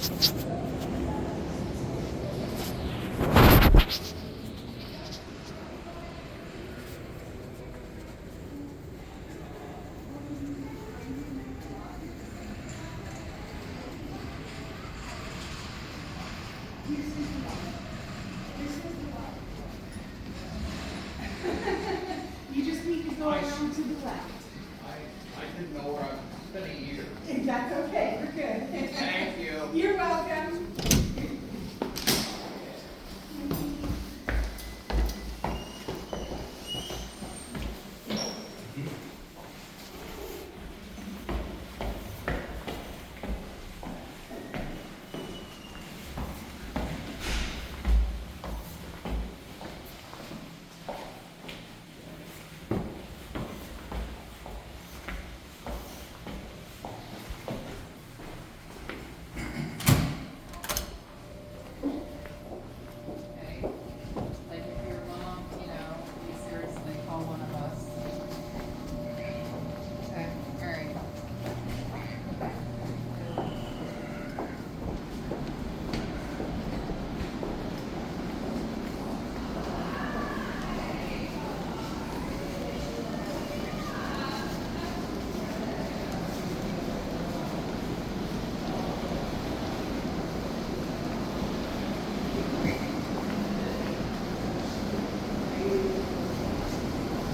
You just need to go around to the left. I didn't know where I was spending years. That's okay, you're good. Thank you. You're welcome.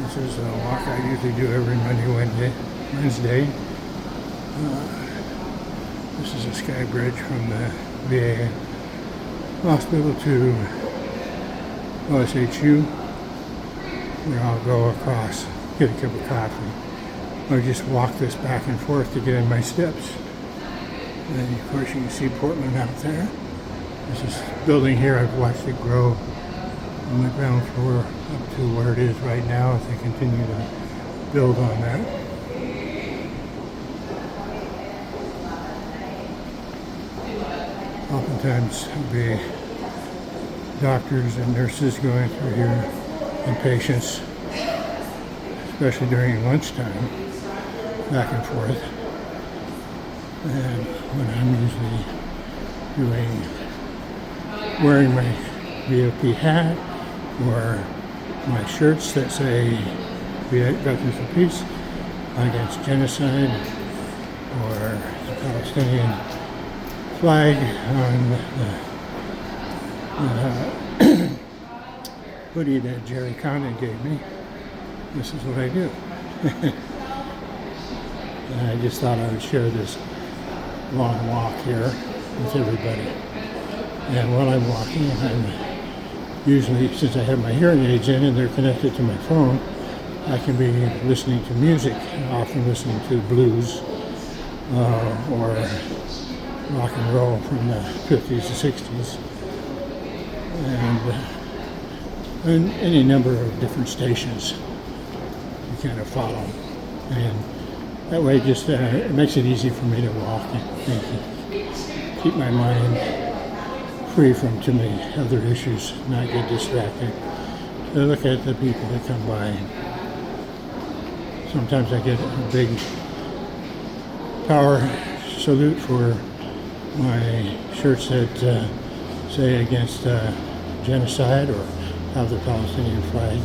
This is a walk I usually do every Monday, Wednesday. This is a sky bridge from the VA hospital to OHSU, where I'll go across, get a cup of coffee, or just walk this back and forth to get in my steps. And of course you can see Portland out there. This building here, I've watched it grow on the ground floor up to where it is right now as they continue to build on that. Oftentimes there'll be doctors and nurses going through here and patients, especially during lunchtime, back and forth. And when I'm usually wearing my VOP hat or my shirts that say Veterans for Peace Against Genocide, or the Palestinian flag on the hoodie that Jerry Condon gave me. This is what I do. And I just thought I would share this long walk here with everybody. And while I'm walking, I'm usually, since I have my hearing aids in and they're connected to my phone, I can be listening to music, often listening to blues or rock and roll from the 50s and 60s, and any number of different stations you kind of follow. And that way just it makes it easy for me to walk and keep my mind free from too many other issues, not get distracted. I look at the people that come by. Sometimes I get a big power salute for my shirts that say against genocide or have the Palestinian flag.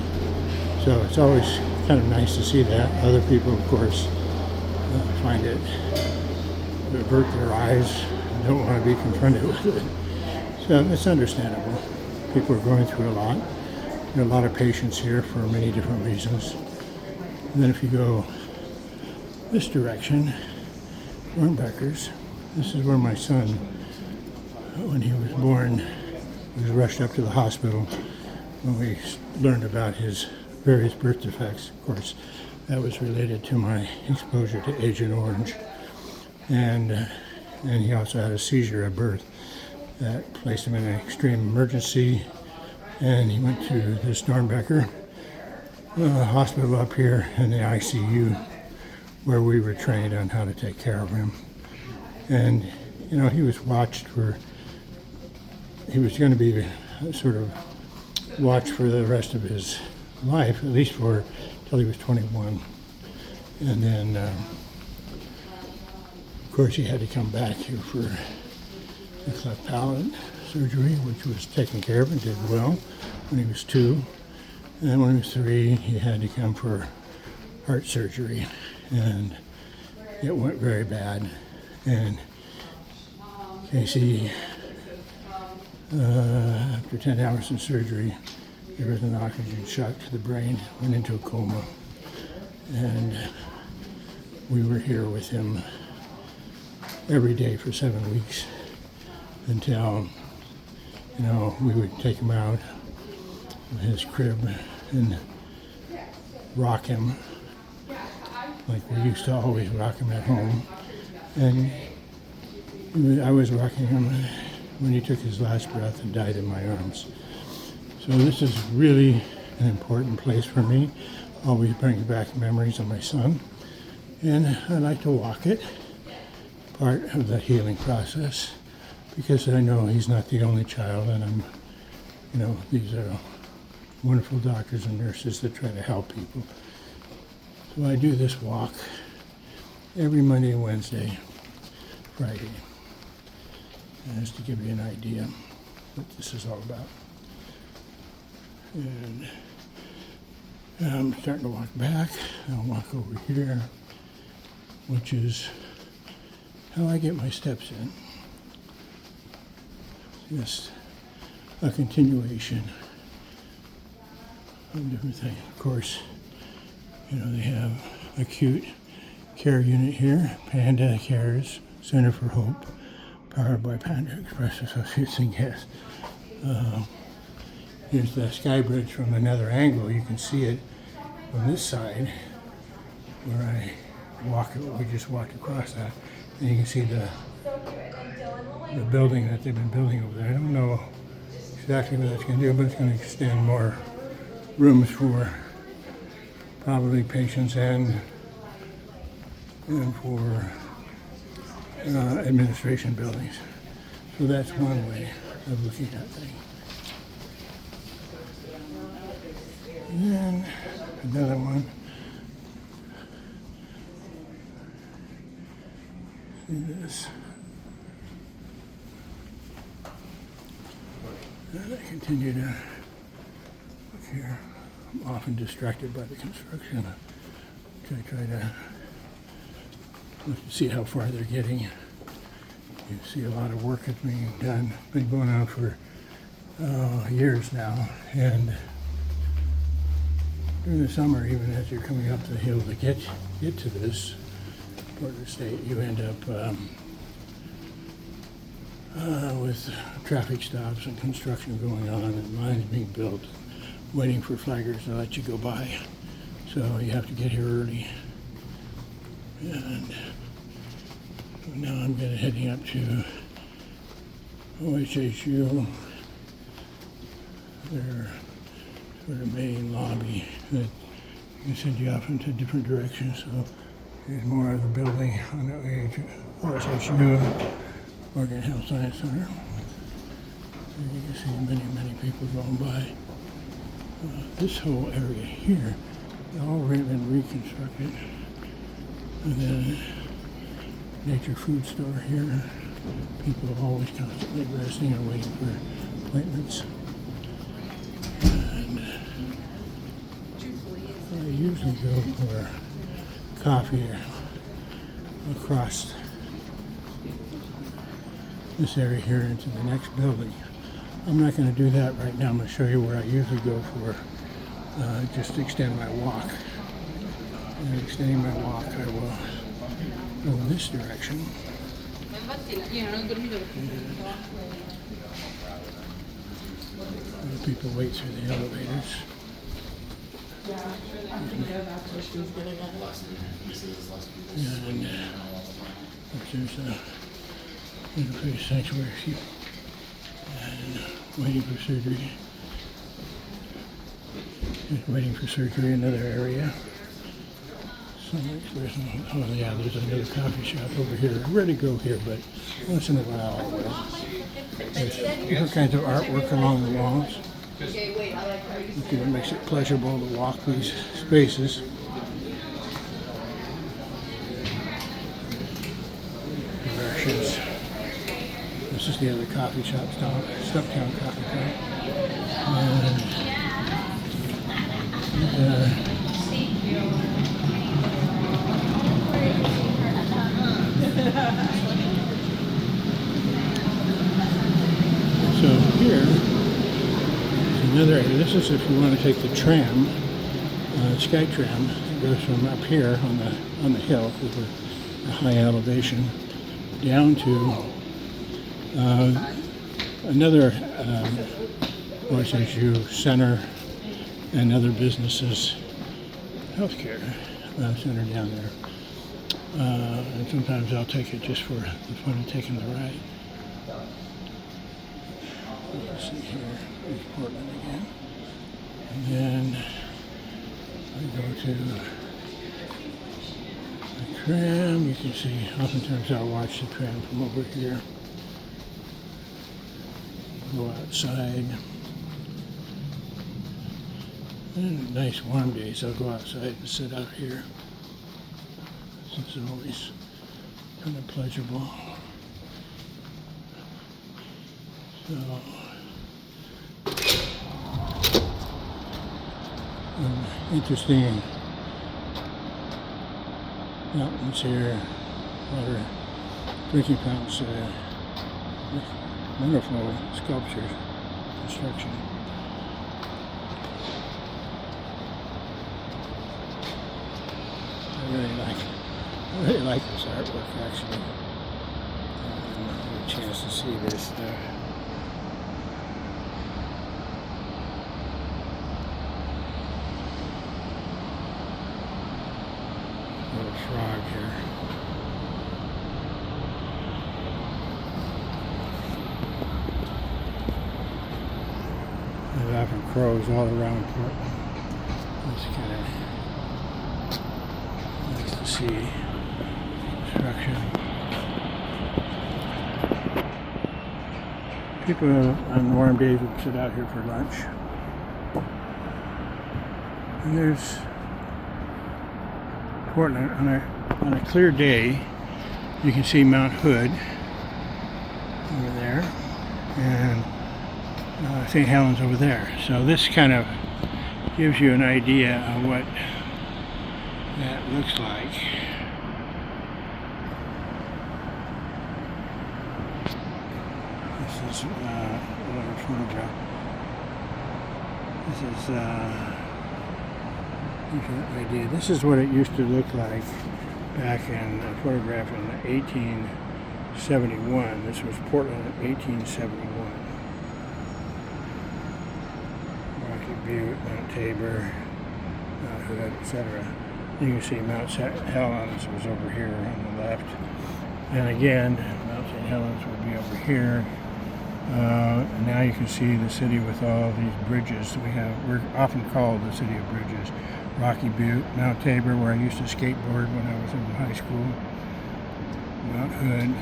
So it's always kind of nice to see that. Other people, of course, find it, avert their eyes, don't want to be confronted with it. So it's understandable. People are going through a lot. There are a lot of patients here for many different reasons. And then if you go this direction, Hornbeckers, this is where my son, when he was born, was rushed up to the hospital when we learned about his various birth defects. Of course, that was related to my exposure to Agent Orange. And he also had a seizure at birth that placed him in an extreme emergency, and he went to the Stormbecker hospital up here in the ICU, where we were trained on how to take care of him. And you know, he was watched for, he was going to be sort of watched for the rest of his life, at least for till he was 21. And then of course he had to come back here for the cleft palate surgery, which was taken care of and did well when he was 2. And then when he was 3, he had to come for heart surgery, and it went very bad. And Casey, after 10 hours of surgery, there was an oxygen shock to the brain, went into a coma. And we were here with him every day for 7 weeks until, we would take him out of his crib and rock him like we used to always rock him at home. And I was rocking him when he took his last breath and died in my arms. So this is really an important place for me. Always brings back memories of my son. And I like to walk it, part of the healing process, because I know he's not the only child, and these are wonderful doctors and nurses that try to help people. So I do this walk every Monday, Wednesday, Friday. And just to give you an idea what this is all about. And I'm starting to walk back. I'll walk over here, which is how I get my steps in. Just a continuation of different things. Of course, they have acute care unit here, Panda Cares, Center for Hope, powered by Panda Express Associates and Gas. Here's the sky bridge from another angle. You can see it on this side where I walk. We just walked across that, and you can see the building that they've been building over there. I don't know exactly what that's going to do, but it's going to extend more rooms for probably patients and for administration buildings. So that's one way of looking at things. And then another one. See this. And I continue to look here. I'm often distracted by the construction. I try to look to see how far they're getting. You see a lot of work is being done. Been going on for years now, and during the summer, even as you're coming up the hill to get to this part of the state, you end up with traffic stops and construction going on and lines being built, waiting for flaggers to let you go by. So you have to get here early. And so now I'm heading up to OHSU, their sort of main lobby that can send you off into different directions. So here's more of the building on the OHSU, Oregon Health Science Center. And you can see many, many people going by. This whole area here has already been reconstructed. And then nature food store here. People are always constantly resting or waiting for appointments. And I usually go for coffee across this area here into the next building. I'm not going to do that right now. I'm going to show you where I usually go for just to extend my walk. And extending my walk, I will go in this direction. And people wait through the elevators. And there's a interface sanctuary and waiting for surgery. Just waiting for surgery in another area. Oh yeah, there's another coffee shop over here. I'm ready to go here, but once in a while I will. There's different kinds of artwork along the walls. It makes it pleasurable to walk these spaces. There's the This is the other coffee shop, Stumptown Coffee Shop. And, so here is another area. This is if you want to take the tram, Sky Tram. It goes from up here on the hill, because we're a high elevation, down to another OHSU center and other businesses, healthcare center down there. And sometimes I'll take it just for the fun of taking the ride. Let's see here, there's Portland again. And then I go to the tram. You can see, oftentimes I'll watch the tram from over here. Go outside. And nice warm days, I'll go outside and sit out here. It's always kind of pleasurable. So, interesting mountains here, water, drinking fountains, wonderful sculptures, construction. I really like this artwork, actually. I didn't have a chance to see this stuff. Little frog here. There's often crows all around Portland. It's kind of nice to see construction. People on warm days would sit out here for lunch. And there's Portland on a clear day. You can see Mount Hood over there, and St. Helens over there. So this kind of gives you an idea of what that looks like. This is another photograph. This is gives you an idea. This is what it used to look like back in a photograph in 1871. This was Portland in 1871. Rocky Butte, Mount Tabor, Mount Hood, etc. You can see Mount Helens was over here on the left. And again, Mount St. Helens would be over here. And now you can see the city with all these bridges we have. We're often called the city of bridges. Rocky Butte, Mount Tabor, where I used to skateboard when I was in high school. Mount Hood.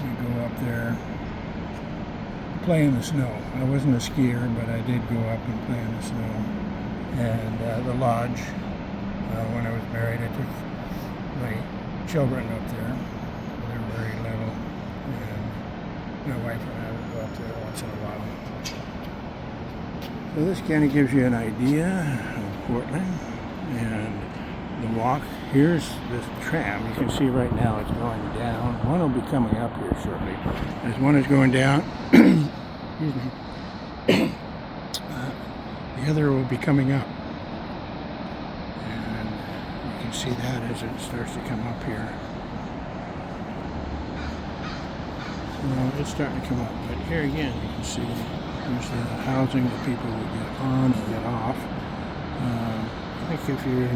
You go up there, play in the snow. I wasn't a skier, but I did go up and play in the snow. And the lodge. When I was married, I took my children up there. They were very little, and my wife and I would go up there once in a while. So this kind of gives you an idea of Portland and the walk. Here's this tram. You can see right now it's going down. One will be coming up here shortly. As one is going down, excuse me, the other will be coming up. And you can see that as it starts to come up here. So it's starting to come up, but here again you can see there's the housing that people will get on and get off. I think if you're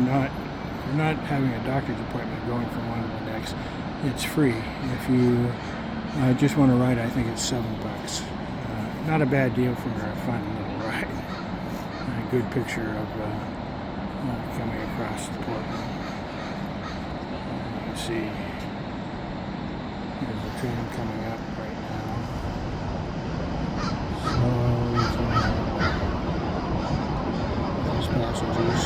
not having a doctor's appointment going from one to the next, it's free. If you just want to ride, I think it's $7. Not a bad deal for a fun little ride. A good picture of coming across the Portland. You can see there's a train coming up right now. Slowly coming up. These passengers.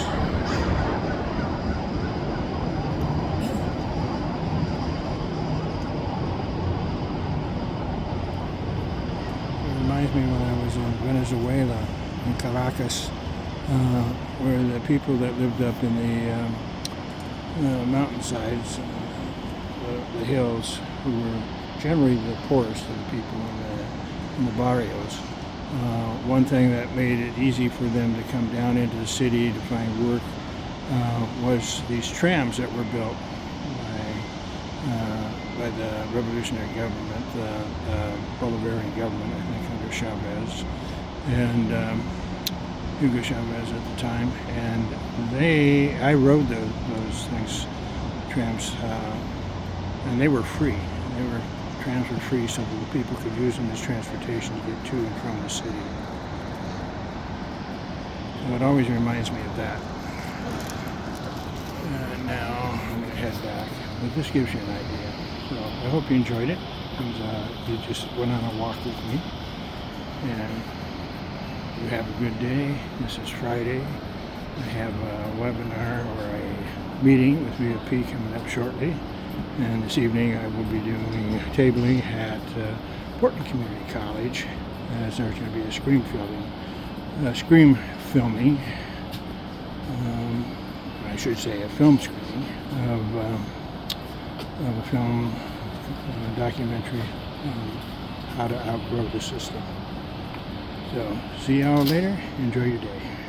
reminds me when I was in Venezuela, in Caracas, where the people that lived up in the mountainsides, the hills, who were generally the poorest of the people in the barrios. One thing that made it easy for them to come down into the city to find work was these trams that were built by the revolutionary government, the Bolivarian government, I think, under Chavez, and Hugo Chavez at the time. And I rode those things, trams, and they were free. Trams were free so that the people could use them as transportation to get to and from the city. So it always reminds me of that. Now I'm going to head back. But this gives you an idea. So I hope you enjoyed it. You just went on a walk with me. And you have a good day. This is Friday. I have a webinar or a meeting with VOP coming up shortly. And this evening I will be doing tabling at Portland Community College, as there's going to be a screen filming, I should say a film screening of a film documentary on how to outgrow the system. So see y'all later. Enjoy your day.